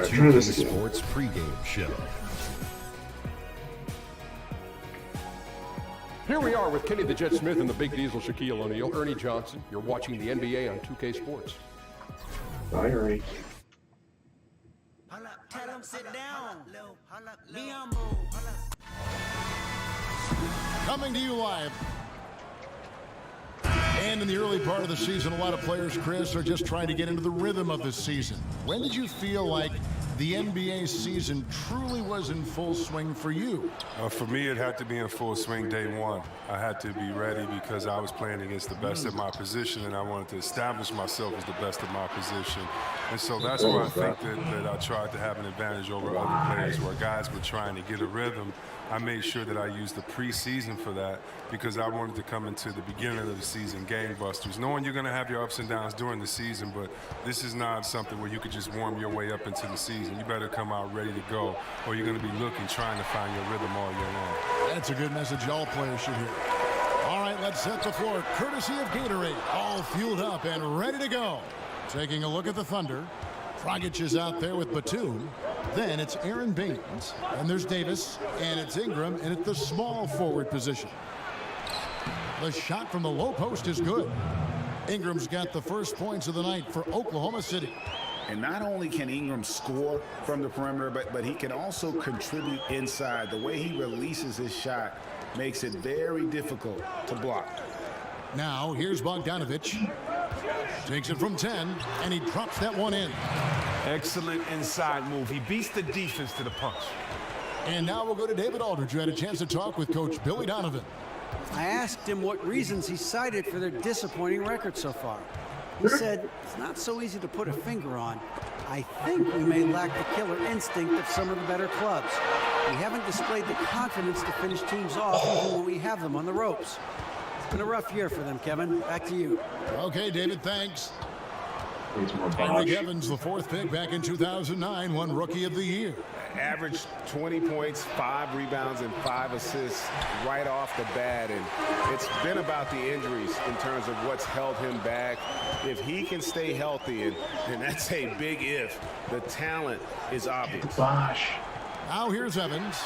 The 2K Sports pregame show. Here we are with Kenny the Jet Smith and the Big Diesel Shaquille O'Neal, Ernie Johnson. You're watching the NBA on 2K Sports. Bye, Ernie. Tell him sit down. Be Coming to you live. And in the early part of the season, a lot of players, Chris, are just trying to get into the rhythm of the season. When did you feel like the NBA season truly was in full swing for you? For me, it had to be in full swing day one. I had to be ready because I was playing against the best at my position, and I wanted to establish myself as the best at my position. And so that's where I think that I tried to have an advantage over other players where guys were trying to get a rhythm. I made sure that I used the preseason for that because I wanted to come into the beginning of the season gangbusters, knowing you're going to have your ups and downs during the season, but this is not something where you could just warm your way up into the season. You better come out ready to go, or you're going to be looking, trying to find your rhythm all year long. That's a good message all players should hear. All right, let's set the floor. Courtesy of Gatorade, all fueled up and ready to go. Taking a look at the Thunder. Dragic is out there with Batum. Then it's Aaron Baines, and there's Davis, and it's Ingram, and at the small forward position. The shot from the low post is good. Ingram's got the first points of the night for Oklahoma City. And not only can Ingram score from the perimeter, but he can also contribute inside. The way he releases his shot makes it very difficult to block. Now here's Bogdanovich. Takes it from 10, and he drops that one in. Excellent inside move. He beats the defense to the punch. And now we'll go to David Aldridge, who had a chance to talk with Coach Billy Donovan. I asked him what reasons he cited for their disappointing record so far. He said, it's not so easy to put a finger on. I think we may lack the killer instinct of some of the better clubs. We haven't displayed the confidence to finish teams off even when we have them on the ropes. It's been a rough year for them, Kevin. Back to you. Okay, David, thanks. Henry Evans, the fourth pick back in 2009, won Rookie of the Year. Averaged 20 points, 5 rebounds, and 5 assists right off the bat. And it's been about the injuries in terms of what's held him back. If he can stay healthy, and that's a big if, the talent is obvious. Now here's Evans.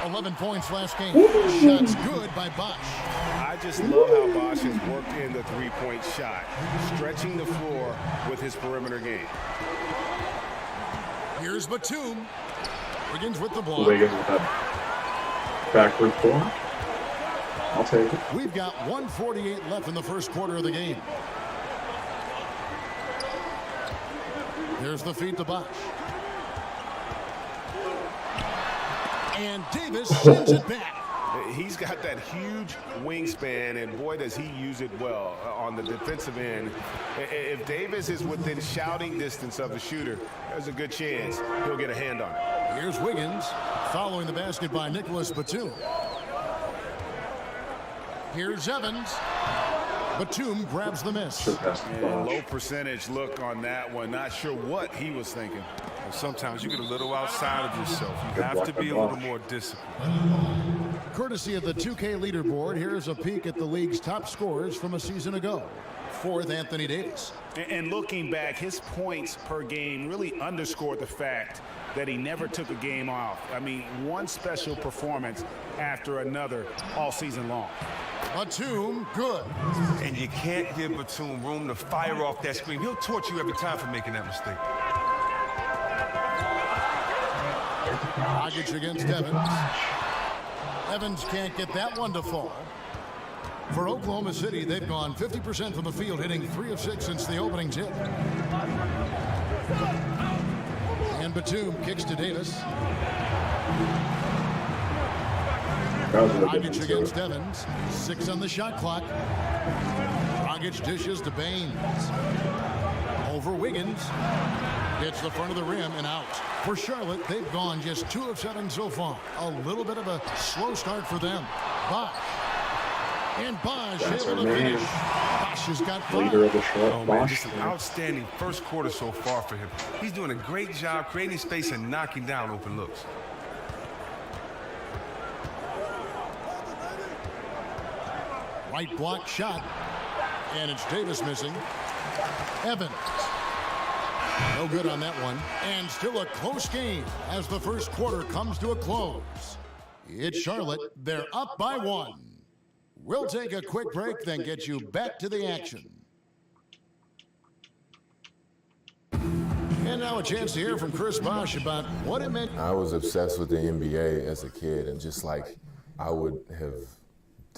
11 points last game. Shots good by Bosh. I just love how Bosh has worked in the three-point shot, stretching the floor with his perimeter game. Here's Batum. Begins with the block. Wiggins with that backward block. I'll take it. We've got 1:48 left in the first quarter of the game. Here's the feed to Bosh. And Davis sends it back. He's got that huge wingspan, and boy, does he use it well on the defensive end. If Davis is within shouting distance of the shooter, there's a good chance he'll get a hand on it. Here's Wiggins following the basket by Nicholas Batum. Here's Evans. Batum grabs the miss. And low percentage look on that one. Not sure what he was thinking. Sometimes you get a little outside of yourself. You have to be a little more disciplined. Courtesy of the 2K leaderboard, here's a peek at the league's top scorers from a season ago. Fourth, Anthony Davis. And looking back, his points per game really underscored the fact that he never took a game off. I mean, one special performance after another all season long. Batum, good. And you can't give Batum room to fire off that screen. He'll torch you every time for making that mistake. Dragic against Evans. Evans can't get that one to fall. For Oklahoma City, they've gone 50% from the field, hitting 3 of 6 since the opening tip. And Batum kicks to Davis. Dragic against Evans. 6 on the shot clock. Dragic dishes to Baines. Over Wiggins. Hits the front of the rim and out. For Charlotte, they've gone just 2 of 7 so far. A little bit of a slow start for them. Bosh. And Bosh able to finish. Bosh has got 5. Leader of the short. Oh, man, just an outstanding first quarter so far for him. He's doing a great job creating space and knocking down open looks. Right block shot. And it's Davis missing. Evans. No good on that one. And still a close game as the first quarter comes to a close. It's Charlotte. They're up by 1. We'll take a quick break, then get you back to the action. And now a chance to hear from Chris Bosh about what it meant. I was obsessed with the NBA as a kid, and just like I would have.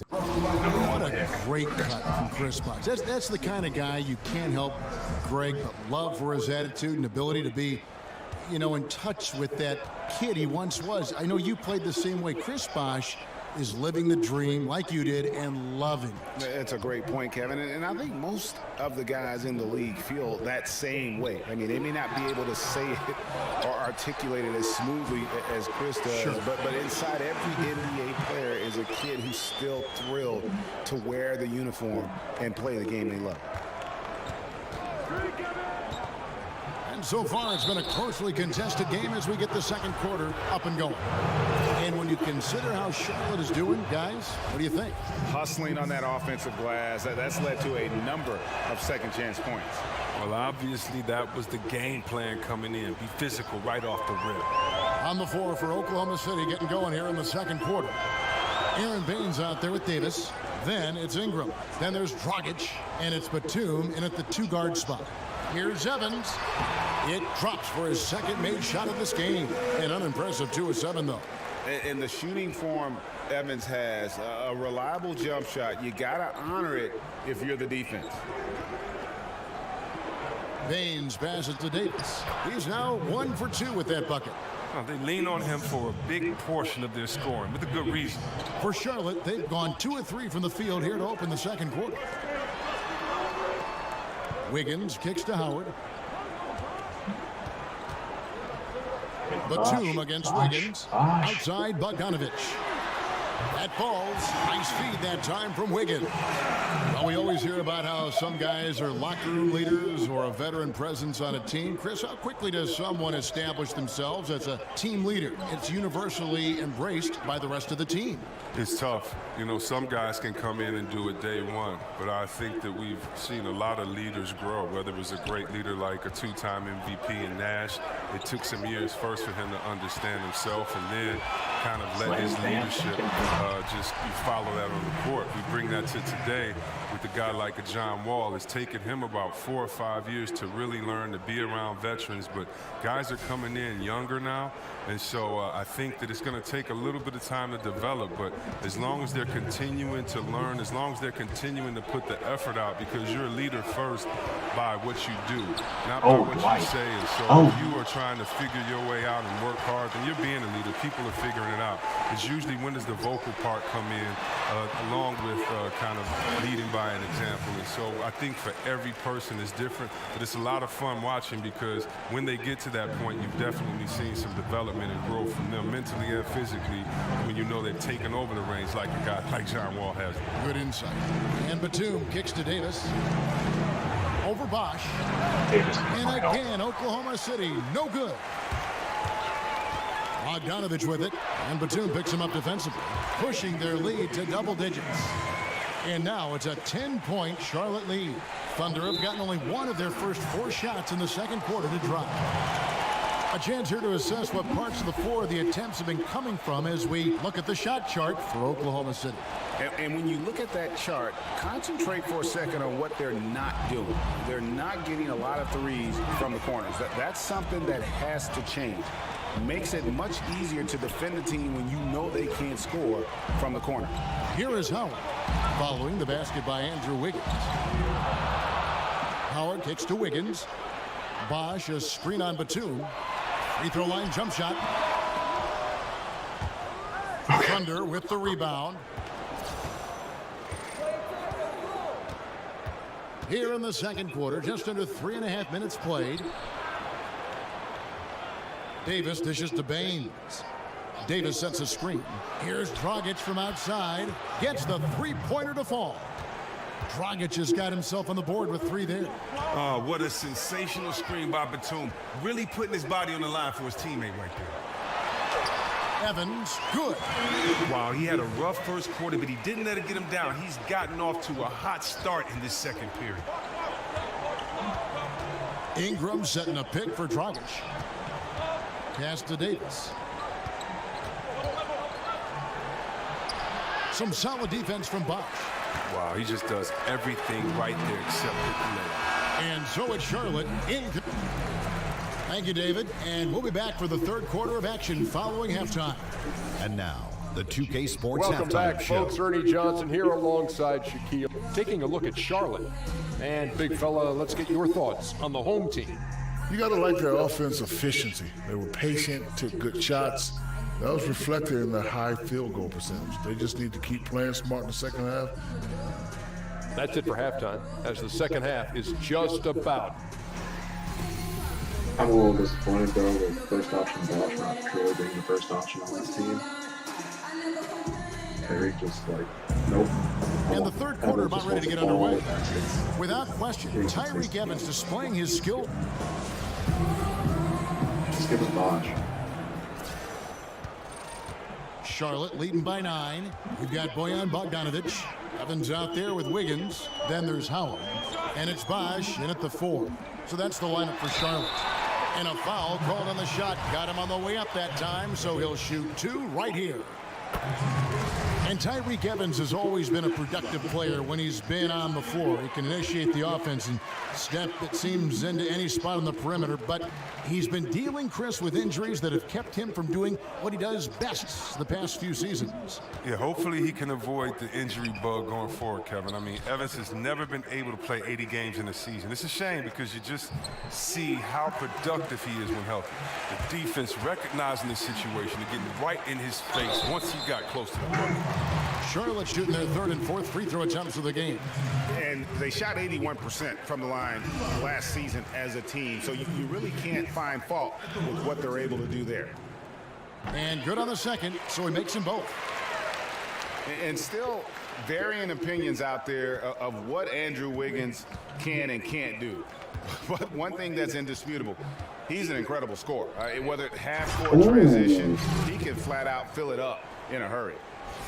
What a great cut from Chris Bosh. That's the kind of guy you can't help Greg but love for his attitude and ability to be, you know, in touch with that kid he once was. I know you played the same way. Chris Bosh is living the dream like you did and loving it. That's a great point, Kevin. And I think most of the guys in the league feel that same way. I mean, they may not be able to say it or articulate it as smoothly as Chris does, sure. but inside every NBA player is a kid who's still thrilled to wear the uniform and play the game they love. And so far, it's been a closely contested game as we get the second quarter up and going. And when you consider how Charlotte is doing, guys, what do you think? Hustling on that offensive glass, that's led to a number of second chance points. Well, obviously, that was the game plan coming in. Be physical right off the rip. On the floor for Oklahoma City, getting going here in the second quarter. Aaron Baines out there with Davis. Then it's Ingram. Then there's Dragic. And it's Batum in at the 2-guard spot. Here's Evans. It drops for his second made shot of this game. An unimpressive 2 of 7, though. In the shooting form Evans has, a reliable jump shot. You got to honor it if you're the defense. Baines passes to Davis. He's now 1 for 2 with that bucket. Oh, they lean on him for a big portion of their scoring with a good reason. For Charlotte, they've gone 2 of 3 from the field here to open the second quarter. Wiggins kicks to Howard. Batum against Wiggins. Outside Bogdanovich. That falls. Nice feed that time from Wiggins. Well, we always hear about how some guys are locker room leaders or a veteran presence on a team. Chris, how quickly does someone establish themselves as a team leader? It's universally embraced by the rest of the team. It's tough. You know, some guys can come in and do it day one, but I think that we've seen a lot of leaders grow, whether it was a great leader like a 2-time MVP in Nash. It took some years first for him to understand himself and then kind of let his leadership just you follow that on the court. We bring that to today with a guy like a John Wall. It's taken him about 4 or 5 years to really learn to be around veterans, but guys are coming in younger now, and so I think that it's going to take a little bit of time to develop, but as long as they're continuing to learn, as long as they're continuing to put the effort out, because you're a leader first by what you do, not by what you say. And so if you are trying to figure your way out and work hard, then you're being a leader. People are figuring it out. It's usually when does the vocal part come in along with kind of leading by an example. And so I think for every person it's different, but it's a lot of fun watching because when they get to that point, you've definitely seen some development and growth from them mentally and physically when you know they've taken over the reins like a guy like John Wall has. Good insight. And Batum kicks to Davis. Over Bosh. And again, Oklahoma City, no good. Bogdanovich with it, and Batum picks him up defensively, pushing their lead to double digits. And now it's a 10-point Charlotte lead. Thunder have gotten only 1 of their first 4 shots in the second quarter to drop. A chance here to assess what parts of the floor the attempts have been coming from as we look at the shot chart for Oklahoma City. And when you look at that chart, concentrate for a second on what they're not doing. They're not getting a lot of threes from the corners. That's something that has to change. Makes it much easier to defend the team when you know they can't score from the corner. Here is Howard, following the basket by Andrew Wiggins. Howard kicks to Wiggins. Bosh, a screen on Batum. Free throw line jump shot. Thunder with the rebound. Here in the second quarter, just under 3.5 minutes played. Davis dishes to Baines. Davis sets a screen. Here's Dragic from outside. Gets the three-pointer to fall. Dragic has got himself on the board with 3 there. Oh, what a sensational screen by Batum. Really putting his body on the line for his teammate right there. Evans, good. Wow, he had a rough first quarter, but he didn't let it get him down. He's gotten off to a hot start in this second period. Ingram setting a pick for Dragic. Pass to Davis. Some solid defense from Bosch. Wow, he just does everything right there except hit the layup. And so it's Charlotte in. Thank you, David. And we'll be back for the third quarter of action following halftime. And now, the 2K Sports Welcome Halftime back, Show. folks. Ernie Johnson here alongside Shaquille. Taking a look at Charlotte. And, big fella, let's get your thoughts on the home team. You got to like their offense efficiency. They were patient, took good shots. That was reflected in their high field goal percentage. They just need to keep playing smart in the second half. That's it for halftime, as the second half is just about. I'm a little disappointed, though, with first option Bosch not truly being the first option on this team. Terry just like, nope. And the third quarter about ready to get underway. Without question, Tyreek Evans displaying his skill. Just give us Bosch. Charlotte leading by 9. We've got Bojan Bogdanovic. Evans out there with Wiggins. Then there's Howard. And it's Bosch in at the 4. So that's the lineup for Charlotte. And a foul called on the shot. Got him on the way up that time, so he'll shoot 2 right here. And Tyreek Evans has always been a productive player when he's been on the floor. He can initiate the offense and step, it seems, into any spot on the perimeter. But he's been dealing, Chris, with injuries that have kept him from doing what he does best the past few seasons. Yeah, hopefully he can avoid the injury bug going forward, Kevin. I mean, Evans has never been able to play 80 games in a season. It's a shame because you just see how productive he is when healthy. The defense recognizing the situation and getting right in his face once he got close to the ball. Charlotte shooting their third and fourth free throw attempts of the game. And they shot 81% from the line last season as a team, so you really can't find fault with what they're able to do there. And good on the second, so he makes them both. And still varying opinions out there of what Andrew Wiggins can and can't do. But one thing that's indisputable, he's an incredible scorer. Whether it's half-court transition, he can flat out fill it up in a hurry.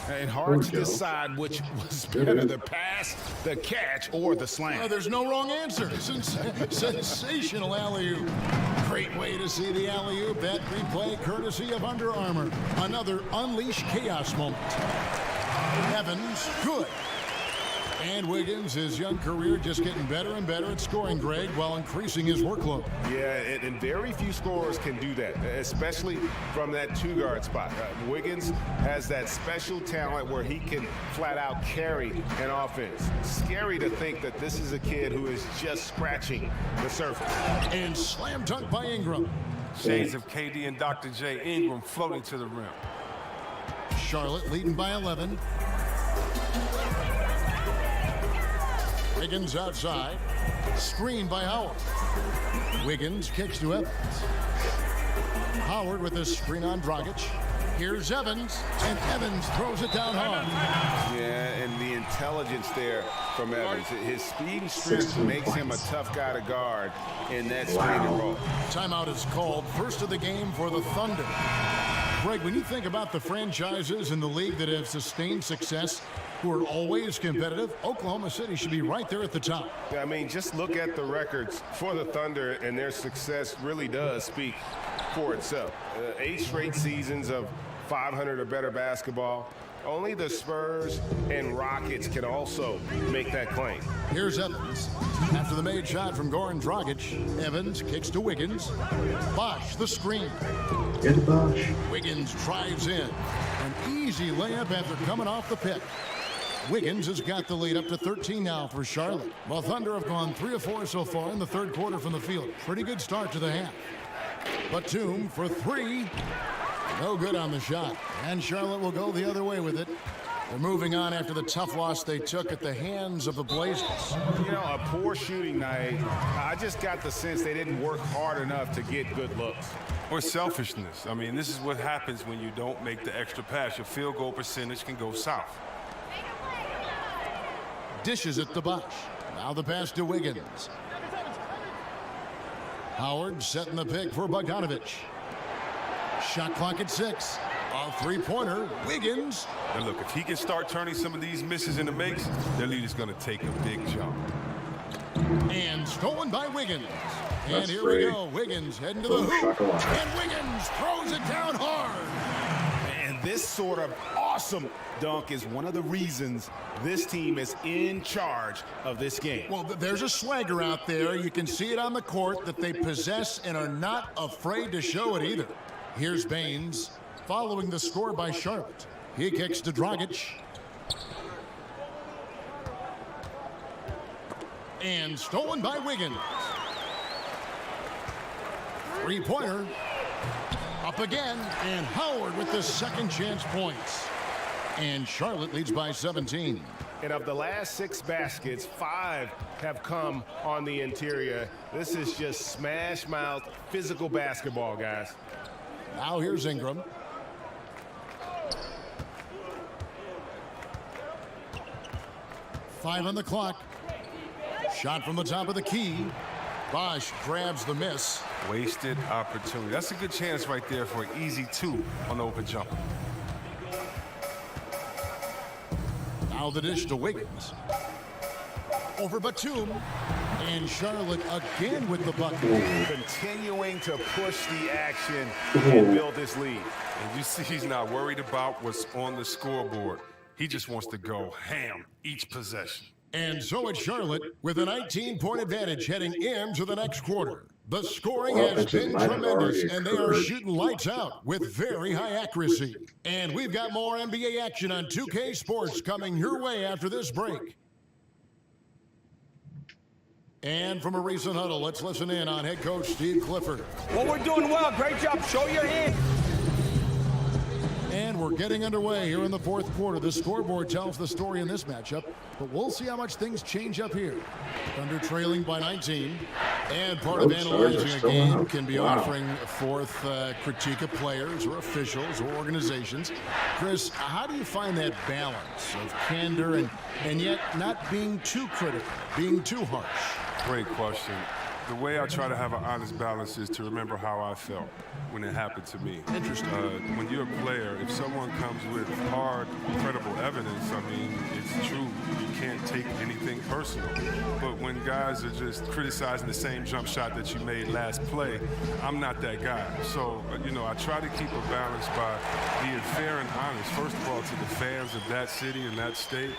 And hard to decide which was better, the pass, the catch, or the slam. Oh, there's no wrong answer. Sensational alley-oop. Great way to see the alley-oop. That replay courtesy of Under Armour. Another Unleash Chaos moment. Evans, good. And Wiggins, his young career just getting better and better at scoring, Greg, while increasing his workload. Yeah, and very few scorers can do that, especially from that two-guard spot. Wiggins has that special talent where he can flat out carry an offense. Scary to think that this is a kid who is just scratching the surface. And slam dunk by Ingram. Shades of KD and Dr. J. Ingram floating to the rim. Charlotte leading by 11. Wiggins outside. Screen by Howard. Wiggins kicks to Evans. Howard with a screen on Dragic. Here's Evans, and Evans throws it down hard. Yeah, and the intelligence there from Evans. His speed and strength makes him a tough guy to guard in that screen and roll. Timeout is called. First of the game for the Thunder. Greg, when you think about the franchises in the league that have sustained success, who are always competitive, Oklahoma City should be right there at the top. I mean, just look at the records for the Thunder, and their success really does speak for itself. 8 straight seasons of 500 or better basketball. Only the Spurs and Rockets can also make that claim. Here's Evans. After the made shot from Goran Dragic, Evans kicks to Wiggins. Bosch, the screen. Get Bosch. Wiggins drives in. An easy layup after coming off the pick. Wiggins has got the lead up to 13 now for Charlotte. While Thunder have gone 3 of 4 so far in the third quarter from the field. Pretty good start to the half. Batum for 3. No good on the shot. And Charlotte will go the other way with it. They're moving on after the tough loss they took at the hands of the Blazers. You know, a poor shooting night. I just got the sense they didn't work hard enough to get good looks. Or selfishness. I mean, this is what happens when you don't make the extra pass. Your field goal percentage can go south. Dishes it to Bosch. Now the pass to Wiggins. Howard setting the pick for Bogdanovic. Shot clock at 6. A three-pointer. Wiggins. And look, if he can start turning some of these misses into makes, their lead is going to take a big jump. And stolen by Wiggins. And That's here great. we go. Wiggins heading to the Boom, hoop. shakalaka. And Wiggins throws it down hard. And this sort of awesome dunk is one of the reasons this team is in charge of this game. Well, there's a swagger out there. You can see it on the court that they possess and are not afraid to show it either. Here's Baines following the score by Charlotte. He kicks to Dragic. And stolen by Wiggins. Three-pointer. Up again. And Howard with the second chance points. And Charlotte leads by 17. And of the last 6 baskets, 5 have come on the interior. This is just smash mouth physical basketball, guys. Now here's Ingram. Five on the clock. Shot from the top of the key. Bosch grabs the miss. Wasted opportunity. That's a good chance right there for an easy 2 on the open jumper. Now the dish to Wiggins. Over Batum. And Charlotte again with the bucket. Continuing to push the action and build this lead. And you see he's not worried about what's on the scoreboard. He just wants to go ham each possession. And so it's Charlotte with a 19-point advantage heading into the next quarter. The scoring has been tremendous, and they are shooting lights out with very high accuracy. And we've got more NBA action on 2K Sports coming your way after this break. And from a recent huddle, let's listen in on head coach Steve Clifford. Well, we're doing well. Great job. Show your hand. And we're getting underway here in the fourth quarter. The scoreboard tells the story in this matchup, but we'll see how much things change up here. Thunder trailing by 19. And part of analyzing a game can be offering forth critique of players or officials or organizations. Chris, how do you find that balance of candor and yet not being too critical, being too harsh? Great question. The way I try to have an honest balance is to remember how I felt when it happened to me. Interesting. When you're a player, if someone comes with hard, credible evidence, I mean, it's true. You can't take anything personal. But when guys are just criticizing the same jump shot that you made last play, I'm not that guy. So, I try to keep a balance by being fair and honest, first of all, to the fans of that city and that state,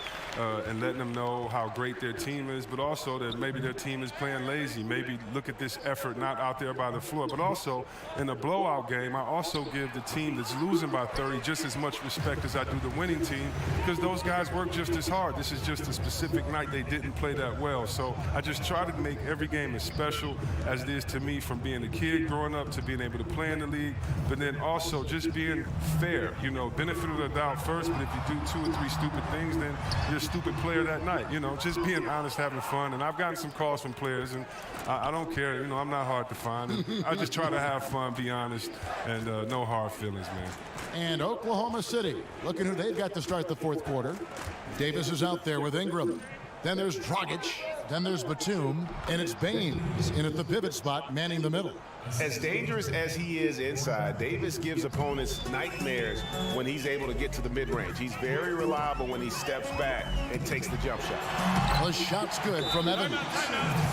and letting them know how great their team is, but also that maybe their team is playing lazy. Maybe look at this effort not out there by the floor. But also, in a blowout game, I also give the team that's losing by 30 just as much respect as I do the winning team, because those guys work just as hard. This is just a specific night they didn't play that well. So I just try to make every game as special as it is to me, from being a kid growing up to being able to play in the league, but then also just being fair. Benefit of the doubt first, but if you do 2 or 3 stupid things, then you're a stupid player that night. Just being honest, having fun. And I've gotten some calls from players, and I don't care. I'm not hard to find. And I just try to have fun, be honest, and no hard feelings, man. And Oklahoma City, looking who they've got to start the fourth quarter. Davis is out there with Ingram. Then there's Dragic. Then there's Batum. And it's Baines in at the pivot spot, manning the middle. As dangerous as he is inside, Davis gives opponents nightmares when he's able to get to the mid-range. He's very reliable when he steps back and takes the jump shot. The shot's good from Evans.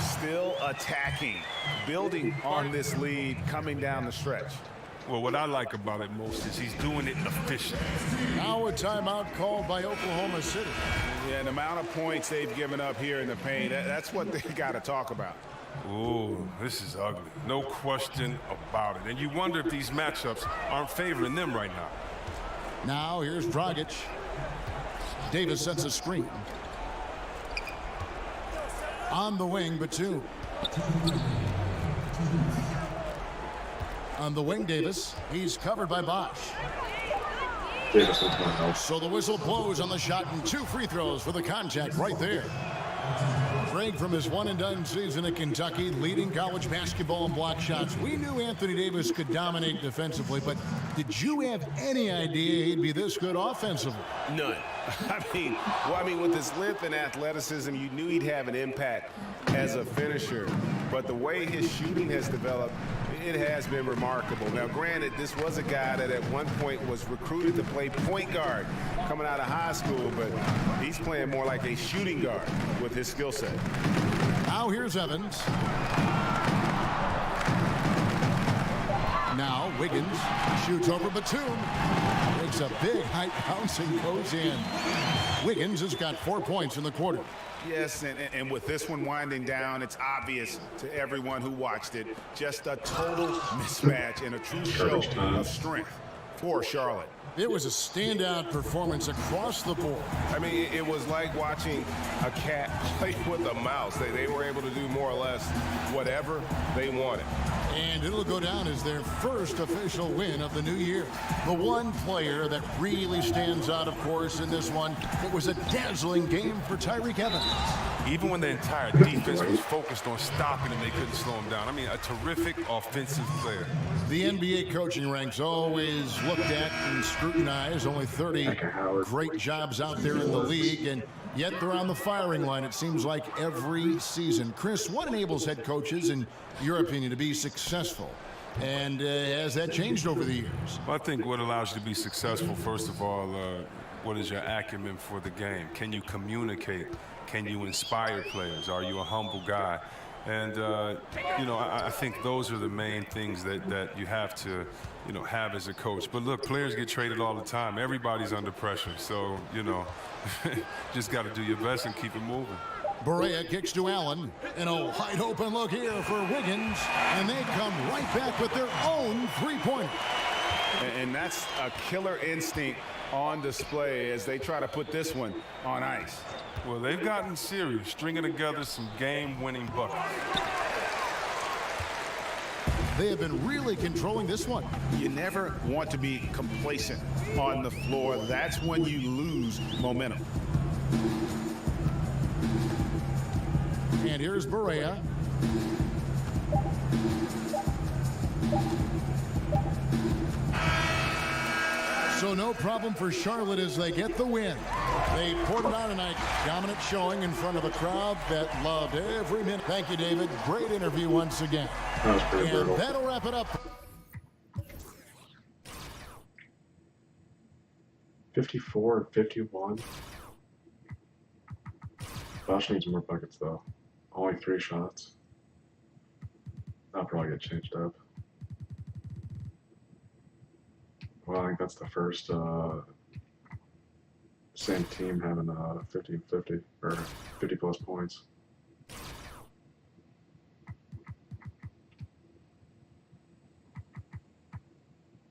Still attacking, building on this lead coming down the stretch. Well, what I like about it most is he's doing it efficiently. Now a timeout called by Oklahoma City. Yeah, and the amount of points they've given up here in the paint, that's what they got to talk about. Oh, this is ugly. No question about it. And you wonder if these matchups aren't favoring them right now. Now here's Dragic. Davis sets a screen. On the wing, Batum. On the wing, Davis. He's covered by Bosch. So the whistle blows on the shot, and 2 free throws for the contact right there. Greg, from his one-and-done season at Kentucky, leading college basketball in block shots. We knew Anthony Davis could dominate defensively, but did you have any idea he'd be this good offensively? None. I mean, with his length and athleticism, you knew he'd have an impact as a finisher. But the way his shooting has developed, it has been remarkable. Now, granted, this was a guy that at one point was recruited to play point guard coming out of high school, but he's playing more like a shooting guard with his skill set. Now here's Evans. Now Wiggins shoots over Batum. Makes a big height bounce and goes in. Wiggins has got 4 points in the quarter. Yes, and with this one winding down, it's obvious to everyone who watched it. Just a total mismatch and a true show of strength for Charlotte. It was a standout performance across the board. I mean, it was like watching a cat play with a mouse. They were able to do more or less whatever they wanted. And it'll go down as their first official win of the new year. The one player that really stands out, of course, in this one, it was a dazzling game for Tyreek Evans. Even when the entire defense was focused on stopping him, they couldn't slow him down. I mean, a terrific offensive player. The NBA coaching ranks always looked at and scrutinized. Only 30 great jobs out there in the league, and yet they're on the firing line, it seems like, every season. Chris, what enables head coaches, in your opinion, to be successful? And has that changed over the years? Well, I think what allows you to be successful, first of all, what is your acumen for the game? Can you communicate? Can you inspire players? Are you a humble guy? And, you know, I think those are the main things that you have to, you know, have as a coach. But look, players get traded all the time. Everybody's under pressure. So, you know, just got to do your best and keep it moving. Barea kicks to Allen, and a wide open look here for Wiggins, and they come right back with their own three-pointer. And that's a killer instinct on display as they try to put this one on ice. Well, they've gotten serious, stringing together some game-winning buckets. They have been really controlling this one. You never want to be complacent on the floor. That's when you lose momentum. And here's Barea. So no problem for Charlotte as they get the win. They poured it on tonight. Dominant showing in front of a crowd that loved every minute. Thank you, David. Great interview once again. That was pretty and brutal. That'll wrap it up. 54 and 51. Bosch needs more buckets, though. Only 3 shots. That'll probably get changed up. Well, I think that's the first same team having 50 and 50 or 50 plus points.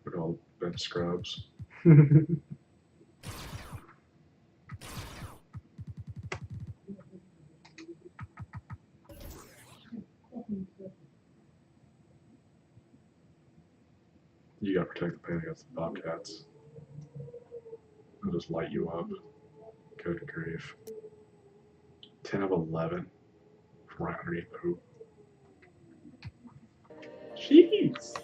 Look at all bench scrubs. You gotta protect the paint against the Bobcats. They'll just light you up. Good grief. 10 of 11 from right underneath the hoop. Jeez!